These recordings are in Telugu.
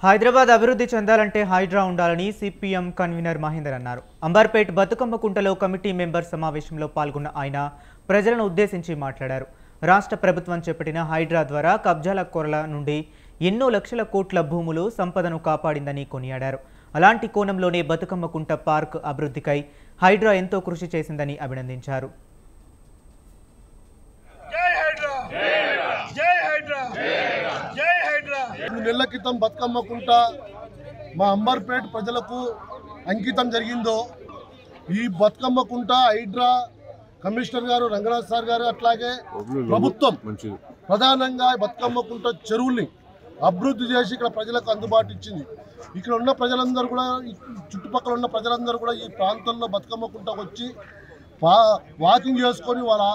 హైదరాబాద్ అభివృద్ధి చెందాలంటే హైడ్రా ఉండాలని సిపిఎం కన్వీనర్ మహేందర్ అన్నారు. అంబర్పేట్ బతుకమ్మ కుంటలో కమిటీ మెంబర్ సమావేశంలో పాల్గొన్న ఆయన ప్రజలను ఉద్దేశించి మాట్లాడారు. రాష్ట్ర ప్రభుత్వం చేపట్టిన హైడ్రా ద్వారా కబ్జాల కొరల నుండి ఎన్నో లక్షల కోట్ల భూములు సంపదను కాపాడిందని కొనియాడారు. అలాంటి కోణంలోనే బతుకమ్మ కుంట పార్క్ అభివృద్ధికై హైడ్రా ఎంతో కృషి చేసిందని అభినందించారు. 2 నెలల క్రితం బతుకమ్మ కుంట మా అంబర్పేట్ ప్రజలకు అంకితం జరిగిందో ఈ బతుకమ్మ కుంట హైడ్రా కమిషనర్ గారు రంగనాథ్ సార్ గారు అట్లాగే ప్రభుత్వం ప్రధానంగా బతుకమ్మ కుంట చెరువుల్ని అభివృద్ధి చేసి ఇక్కడ ప్రజలకు అందుబాటు ఇచ్చింది. ఇక్కడ ఉన్న ప్రజలందరూ కూడా చుట్టుపక్కల ఉన్న ప్రజలందరూ కూడా ఈ ప్రాంతంలో బతుకమ్మ కుంటకు వచ్చి వాకింగ్ చేసుకొని వాళ్ళ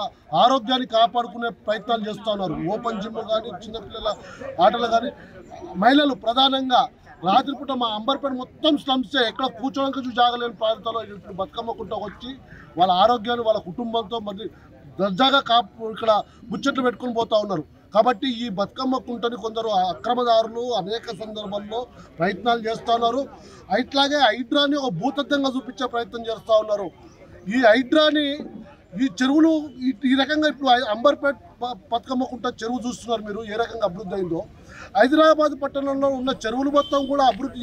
ఆరోగ్యాన్ని కాపాడుకునే ప్రయత్నాలు చేస్తూ ఉన్నారు. ఓపెన్ జిమ్ కానీ చిన్నపిల్లల ఆటలు కానీ మహిళలు ప్రధానంగా రాత్రిపూట మా అంబర్పేట మొత్తం స్లమ్సే ఎక్కడ కూర్చోడానికి జాగలేని ప్రాంతాల్లో బతుకమ్మ కుంటకు వచ్చి వాళ్ళ ఆరోగ్యాన్ని వాళ్ళ కుటుంబంతో మరి దర్జాగా ఇక్కడ ముచ్చట్లు పెట్టుకొని పోతూ ఉన్నారు. కాబట్టి ఈ బతుకమ్మ కుంటని కొందరు అక్రమదారులు అనేక సందర్భాల్లో ప్రయత్నాలు చేస్తూ ఉన్నారు. అట్లాగే హైడ్రాని ఒక భూతత్వంగా చూపించే ప్రయత్నం చేస్తూ ఉన్నారు. ఈ హైడ్రాని ఈ చెరువులు ఈ రకంగా ఇప్పుడు అంబర్పేట్ బతుకమ్మ కుంట చెరువు చూస్తున్నారు మీరు ఏ రకంగా అభివృద్ధి అయిందో. హైదరాబాద్ పట్టణంలో ఉన్న చెరువులు మొత్తం కూడా అభివృద్ధి